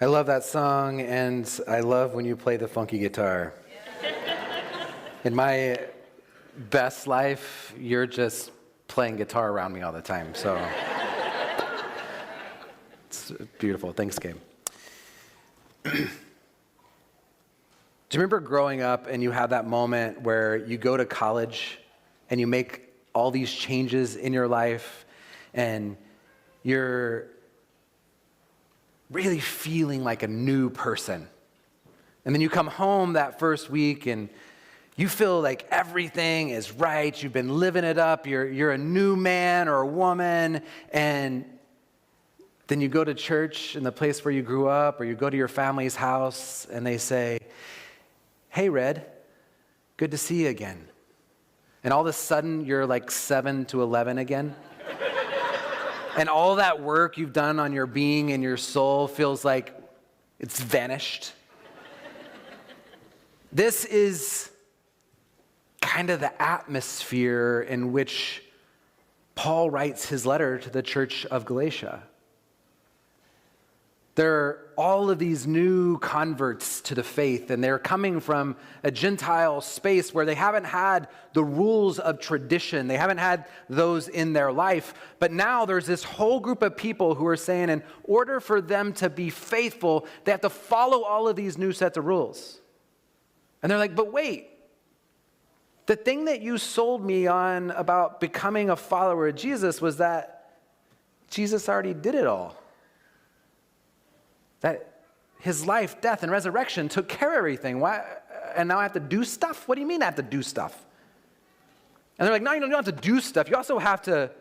I love that song, and I love when you play the funky guitar. In my best life, you're just playing guitar around me all the time, so it's beautiful. Thanks, Gabe. Do you remember growing up and you have that moment where you go to college and you make all these changes in your life and you're really feeling like a new person? And then you come home that first week and you feel like everything is right. You've been living it up. You're a new man or a woman. And then you go to church in the place where you grew up, or you go to your family's house and they say, "Hey, Red, good to see you again." And all of a sudden you're like 7 to 11 again. And all that work you've done on your being and your soul feels like it's vanished. This is kind of the atmosphere in which Paul writes his letter to the church of Galatia. There are all of these new converts to the faith, and they're coming from a Gentile space where they haven't had the rules of tradition. They haven't had those in their life. But now there's this whole group of people who are saying in order for them to be faithful, they have to follow all of these new sets of rules. And they're like, but wait, the thing that you sold me on about becoming a follower of Jesus was that Jesus already did it all. That his life, death, and resurrection took care of everything. Why? And now I have to do stuff? What do you mean I have to do stuff? And they're like, no, you don't have to do stuff. You also have to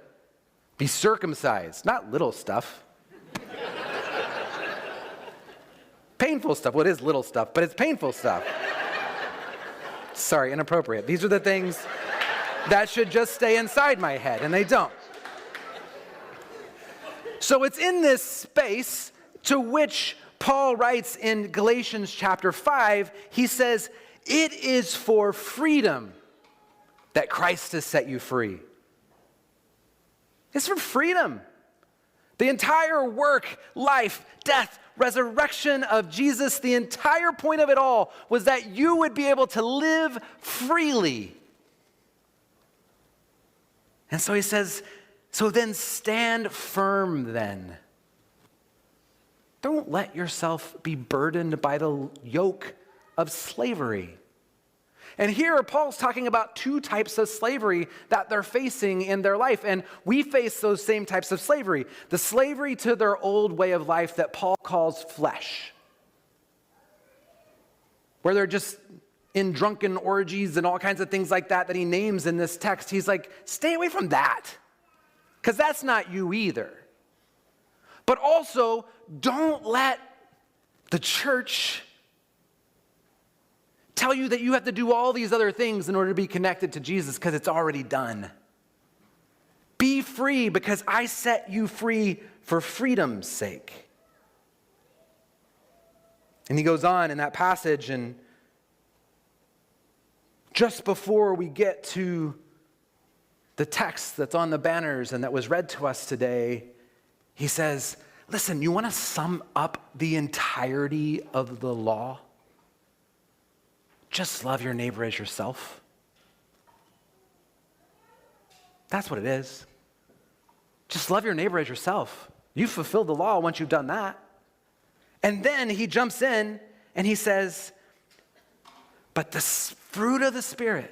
be circumcised. Not little stuff. Painful stuff. Well, it is little stuff, but it's painful stuff. Sorry, inappropriate. These are the things that should just stay inside my head, and they don't. So it's in this space to which Paul writes in Galatians chapter 5, he says, "It is for freedom that Christ has set you free." It's for freedom. The entire work, life, death, resurrection of Jesus, the entire point of it all was that you would be able to live freely. And so he says, so then stand firm then. Don't let yourself be burdened by the yoke of slavery. And here Paul's talking about two types of slavery that they're facing in their life. And we face those same types of slavery. The slavery to their old way of life that Paul calls flesh. Where they're just in drunken orgies and all kinds of things like that he names in this text. He's like, stay away from that. Because that's not you either. But also, don't let the church tell you that you have to do all these other things in order to be connected to Jesus because it's already done. Be free because I set you free for freedom's sake. And he goes on in that passage, and just before we get to the text that's on the banners and that was read to us today, he says, listen, you want to sum up the entirety of the law? Just love your neighbor as yourself. That's what it is. Just love your neighbor as yourself. You've fulfilled the law once you've done that. And then he jumps in and he says, but the fruit of the Spirit,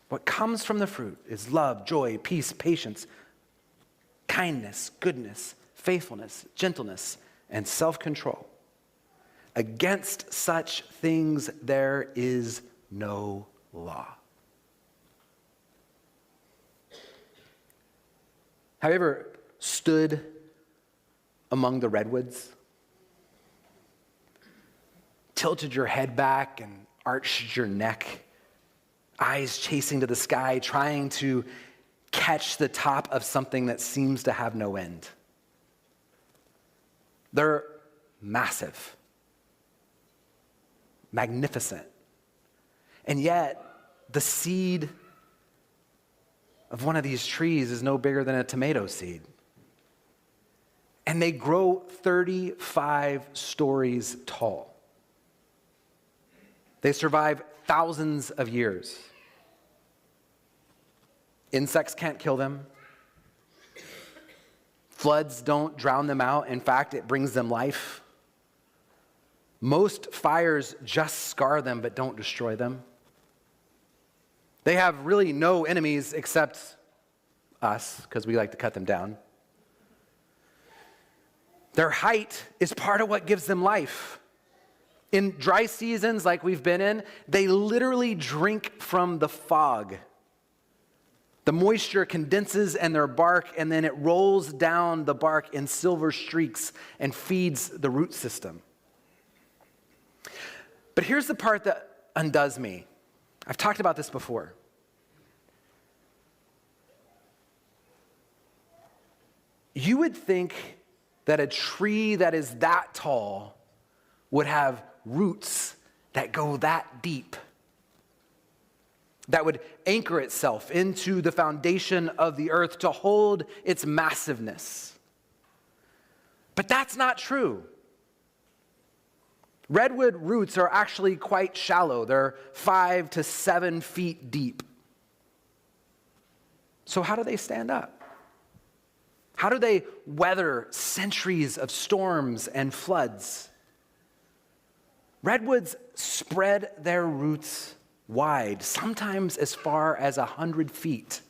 what comes from the fruit is love, joy, peace, patience, kindness, goodness, faithfulness, gentleness, and self-control. Against such things there is no law. Have you ever stood among the redwoods? Tilted your head back and arched your neck, eyes chasing to the sky, trying to catch the top of something that seems to have no end. They're massive, magnificent, and yet the seed of one of these trees is no bigger than a tomato seed. and they grow 35 stories tall. They survive thousands of years. Insects can't kill them. Floods don't drown them out. In fact, it brings them life. Most fires just scar them but don't destroy them. They have really no enemies except us, because we like to cut them down. Their height is part of what gives them life. In dry seasons like we've been in, they literally drink from the fog. The moisture condenses in their bark, and then it rolls down the bark in silver streaks and feeds the root system. But here's the part that undoes me. I've talked about this before. You would think that a tree that is that tall would have roots that go that deep, that would anchor itself into the foundation of the earth to hold its massiveness. But that's not true. Redwood roots are actually quite shallow. They're 5 to 7 feet deep. So how do they stand up? How do they weather centuries of storms and floods? Redwoods spread their roots wide, sometimes as far as 100 feet.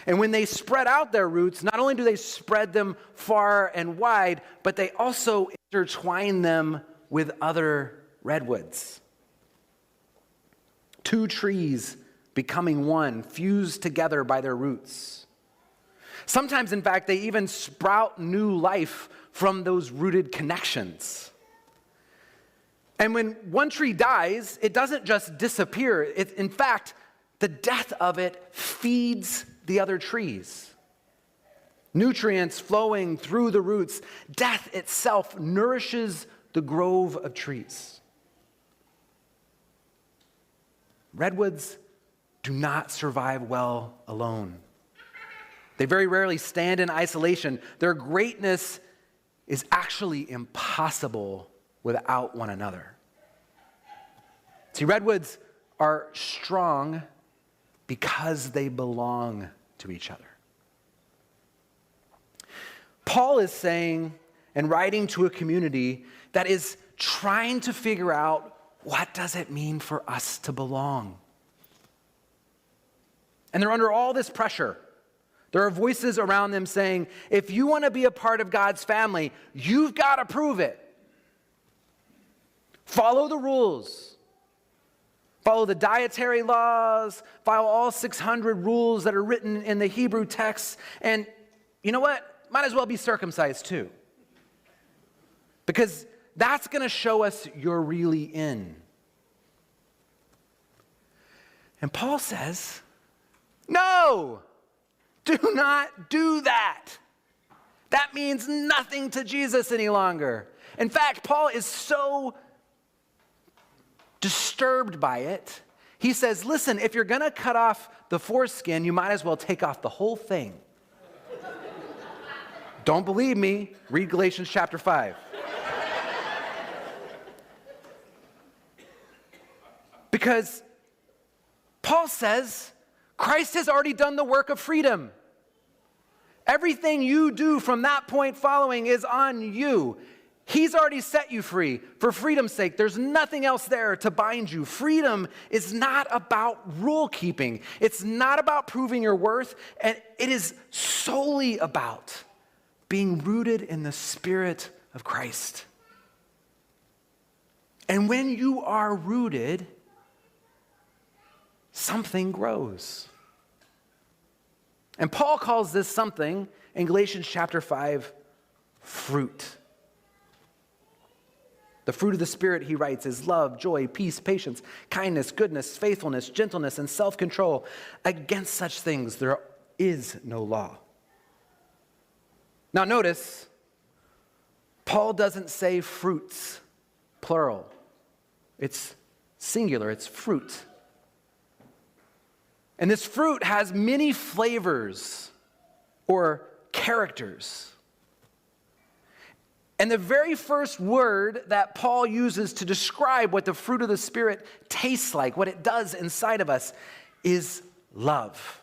And when they spread out their roots, not only do they spread them far and wide, but they also intertwine them with other redwoods. Two trees becoming one, fused together by their roots. Sometimes, in fact, they even sprout new life from those rooted connections. And when one tree dies, it doesn't just disappear. In fact, the death of it feeds the other trees. Nutrients flowing through the roots. Death itself nourishes the grove of trees. Redwoods do not survive well alone. They very rarely stand in isolation. Their greatness is actually impossible without one another. See, redwoods are strong because they belong to each other. Paul is saying and writing to a community that is trying to figure out, what does it mean for us to belong? And they're under all this pressure. There are voices around them saying, if you want to be a part of God's family, you've got to prove it. Follow the rules. Follow the dietary laws. Follow all 600 rules that are written in the Hebrew text. And you know what? Might as well be circumcised too. Because that's going to show us you're really in. And Paul says, no, do not do that. That means nothing to Jesus any longer. In fact, Paul is so disturbed by it. He says, listen, if you're going to cut off the foreskin, you might as well take off the whole thing. Don't believe me? Read Galatians chapter 5. Because Paul says Christ has already done the work of freedom. Everything you do from that point following is on you. He's already set you free. For freedom's sake, there's nothing else there to bind you. Freedom is not about rule keeping. It's not about proving your worth. And it is solely about being rooted in the Spirit of Christ. And when you are rooted, something grows. And Paul calls this something in Galatians chapter 5, fruit. The fruit of the Spirit, he writes, is love, joy, peace, patience, kindness, goodness, faithfulness, gentleness, and self-control. Against such things there is no law. Now notice, Paul doesn't say fruits, plural. It's singular, it's fruit. And this fruit has many flavors or characters. And the very first word that Paul uses to describe what the fruit of the Spirit tastes like, what it does inside of us, is love.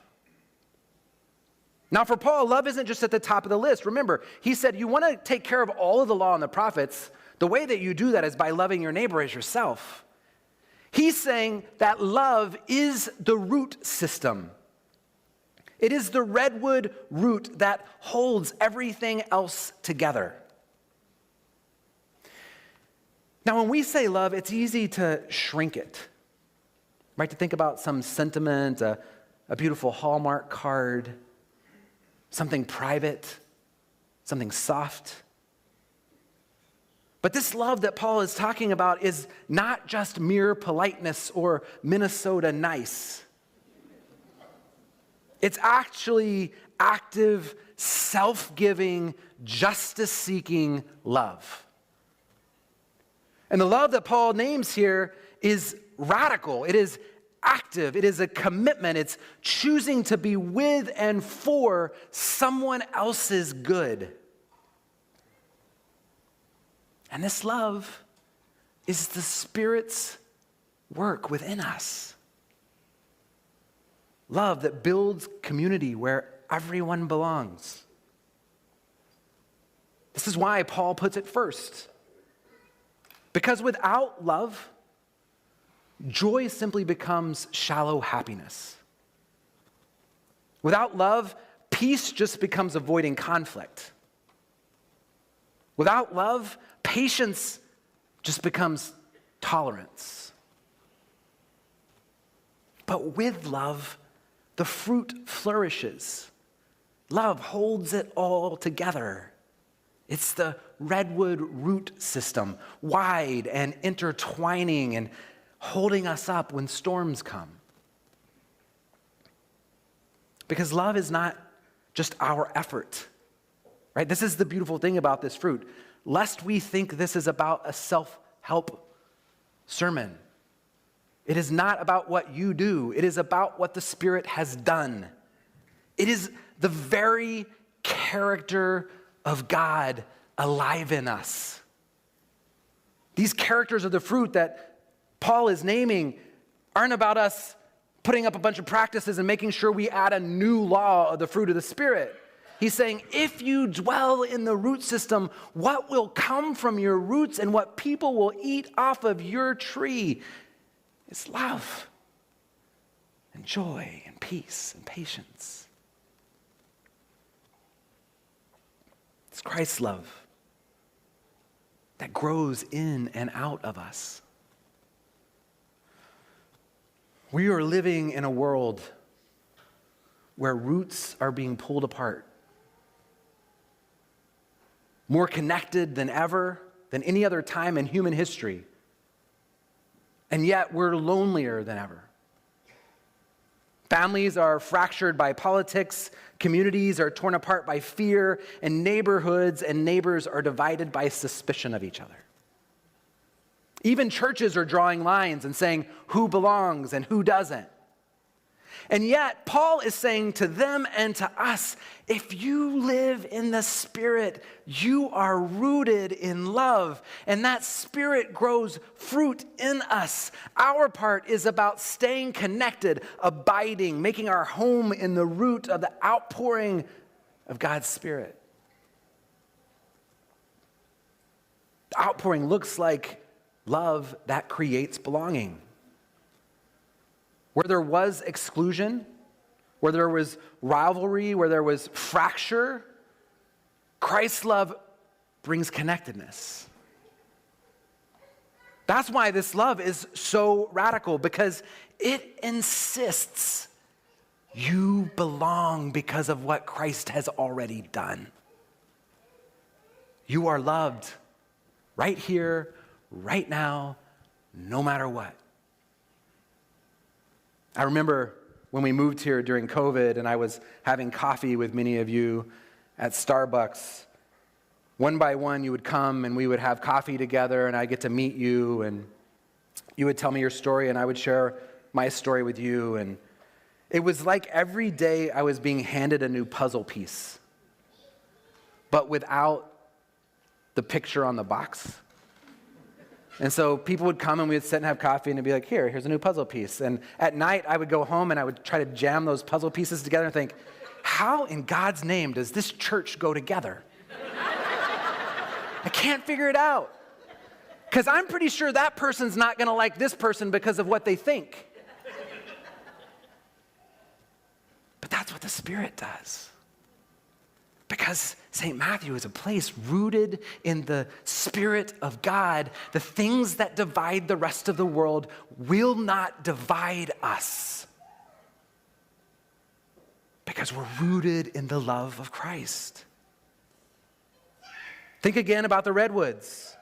Now for Paul, love isn't just at the top of the list. Remember, he said you want to take care of all of the law and the prophets. The way that you do that is by loving your neighbor as yourself. He's saying that love is the root system. It is the redwood root that holds everything else together. Now, when we say love, it's easy to shrink it, right? To think about some sentiment, a beautiful Hallmark card, something private, something soft. But this love that Paul is talking about is not just mere politeness or Minnesota nice. It's actually active, self-giving, justice-seeking love. And the love that Paul names here is radical. It is active. It is a commitment. It's choosing to be with and for someone else's good. And this love is the Spirit's work within us. Love that builds community where everyone belongs. This is why Paul puts it first. Because without love, joy simply becomes shallow happiness. Without love, peace just becomes avoiding conflict. Without love, patience just becomes tolerance. But with love, the fruit flourishes. Love holds it all together. It's the redwood root system, wide and intertwining and holding us up when storms come. Because love is not just our effort, right? This is the beautiful thing about this fruit. Lest we think this is about a self-help sermon. It is not about what you do. It is about what the Spirit has done. It is the very character of God alive in us. These characters of the fruit that Paul is naming aren't about us putting up a bunch of practices and making sure we add a new law of the fruit of the Spirit. He's saying, if you dwell in the root system, what will come from your roots and what people will eat off of your tree is love and joy and peace and patience. It's Christ's love that grows in and out of us. We are living in a world where roots are being pulled apart. More connected than ever, than any other time in human history. And yet we're lonelier than ever. Families are fractured by politics, communities are torn apart by fear, and neighborhoods and neighbors are divided by suspicion of each other. Even churches are drawing lines and saying who belongs and who doesn't. And yet, Paul is saying to them and to us, if you live in the Spirit, you are rooted in love, and that Spirit grows fruit in us. Our part is about staying connected, abiding, making our home in the root of the outpouring of God's Spirit. The outpouring looks like love that creates belonging. Where there was exclusion, where there was rivalry, where there was fracture, Christ's love brings connectedness. That's why this love is so radical, because it insists you belong because of what Christ has already done. You are loved right here, right now, no matter what. I remember when we moved here during COVID and I was having coffee with many of you at Starbucks. One by one, you would come and we would have coffee together and I'd get to meet you and you would tell me your story and I would share my story with you. And it was like every day I was being handed a new puzzle piece, but without the picture on the box. And so people would come and we would sit and have coffee and it'd be like, here's a new puzzle piece. And at night I would go home and I would try to jam those puzzle pieces together and think, how in God's name does this church go together? I can't figure it out. Because I'm pretty sure that person's not going to like this person because of what they think. But that's what the Spirit does. Because St. Matthew is a place rooted in the Spirit of God. The things that divide the rest of the world will not divide us. Because we're rooted in the love of Christ. Think again about the redwoods.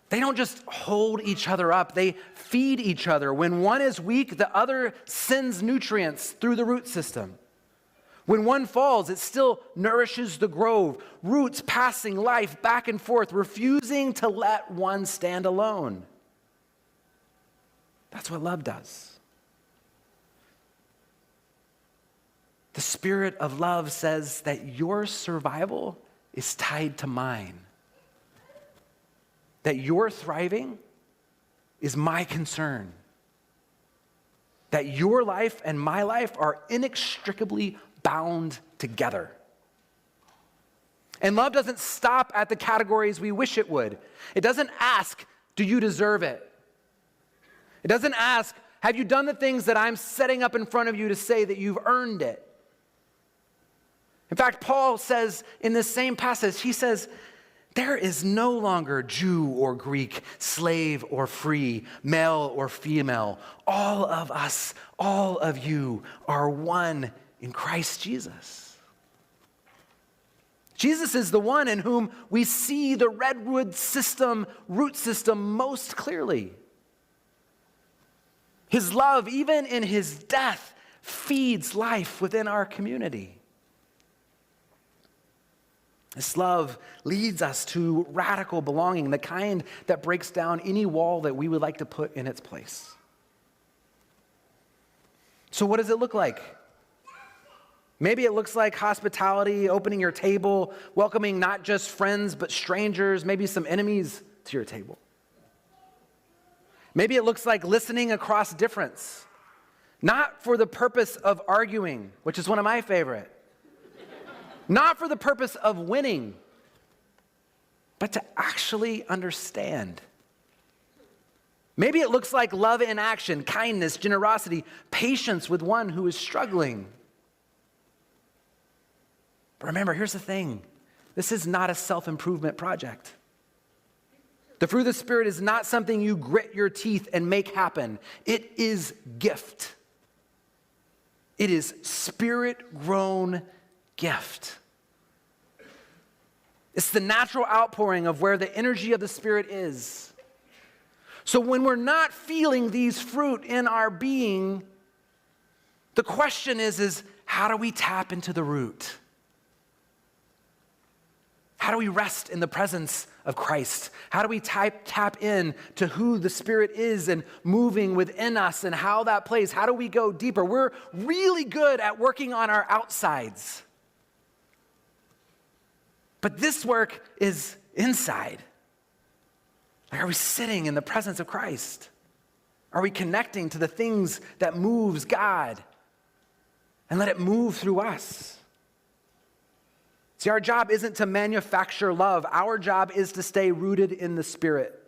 They don't just hold each other up, they feed each other. When one is weak, the other sends nutrients through the root system. When one falls, it still nourishes the grove, roots passing life back and forth, refusing to let one stand alone. That's what love does. The Spirit of love says that your survival is tied to mine. That your thriving is my concern. That your life and my life are inextricably bound together. And love doesn't stop at the categories we wish it would. It doesn't ask, do you deserve it? It doesn't ask, have you done the things that I'm setting up in front of you to say that you've earned it? In fact, Paul says in this same passage, he says, there is no longer Jew or Greek, slave or free, male or female. All of us, all of you are one in Christ Jesus. Jesus is the one in whom we see the redwood system, root system most clearly. His love, even in his death, feeds life within our community. This love leads us to radical belonging, the kind that breaks down any wall that we would like to put in its place. So what does it look like? Maybe it looks like hospitality, opening your table, welcoming not just friends but strangers, maybe some enemies to your table. Maybe it looks like listening across difference, not for the purpose of arguing, which is one of my favorite. Not for the purpose of winning, but to actually understand. Maybe it looks like love in action, kindness, generosity, patience with one who is struggling. But remember, here's the thing. This is not a self-improvement project. The fruit of the Spirit is not something you grit your teeth and make happen. It is gift. It is Spirit-grown gift. It's the natural outpouring of where the energy of the Spirit is. So when we're not feeling these fruit in our being, the question is how do we tap into the root? How do we rest in the presence of Christ? How do we tap in to who the Spirit is and moving within us and how that plays? How do we go deeper? We're really good at working on our outsides. But this work is inside. Like, are we sitting in the presence of Christ? Are we connecting to the things that moves God and let it move through us? See, our job isn't to manufacture love. Our job is to stay rooted in the Spirit,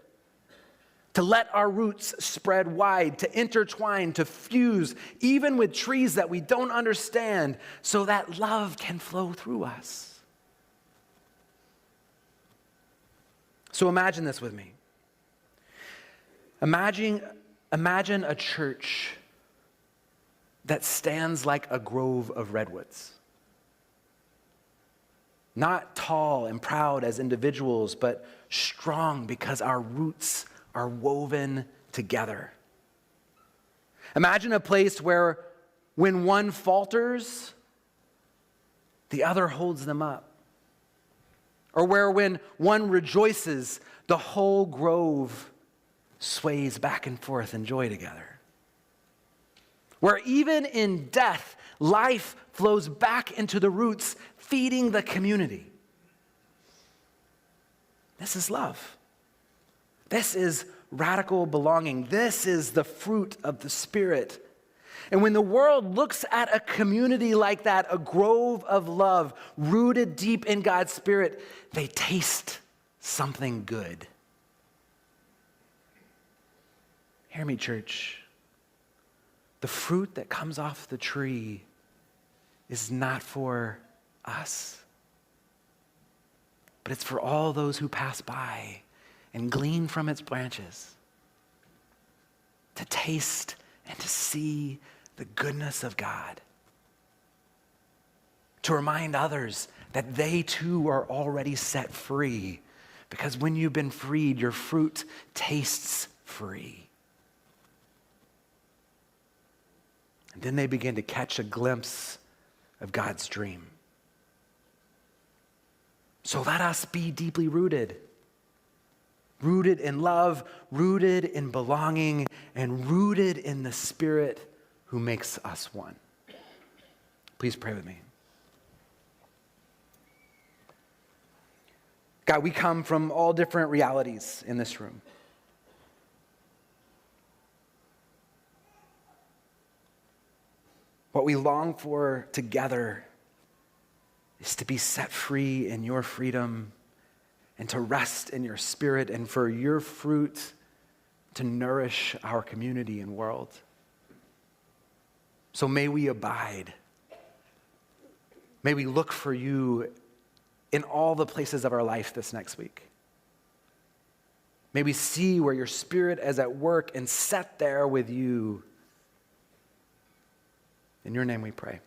to let our roots spread wide, to intertwine, to fuse, even with trees that we don't understand, so that love can flow through us. So imagine this with me. Imagine a church that stands like a grove of redwoods. Not tall and proud as individuals, but strong because our roots are woven together. Imagine a place where when one falters, the other holds them up. Or where when one rejoices, the whole grove sways back and forth in joy together. Where even in death, life flows back into the roots, feeding the community. This is love. This is radical belonging. This is the fruit of the Spirit. And when the world looks at a community like that, a grove of love rooted deep in God's Spirit, they taste something good. Hear me, church. The fruit that comes off the tree is not for us, but it's for all those who pass by and glean from its branches to taste and to see the goodness of God, to remind others that they too are already set free, because when you've been freed, your fruit tastes free. And then they begin to catch a glimpse of God's dream. So let us be deeply rooted in love, rooted in belonging, and rooted in the Spirit who makes us one. Please pray with me. God, we come from all different realities in this room. What we long for together is to be set free in your freedom and to rest in your Spirit and for your fruit to nourish our community and world. So may we abide. May we look for you in all the places of our life this next week. May we see where your Spirit is at work and set there with you. In your name we pray.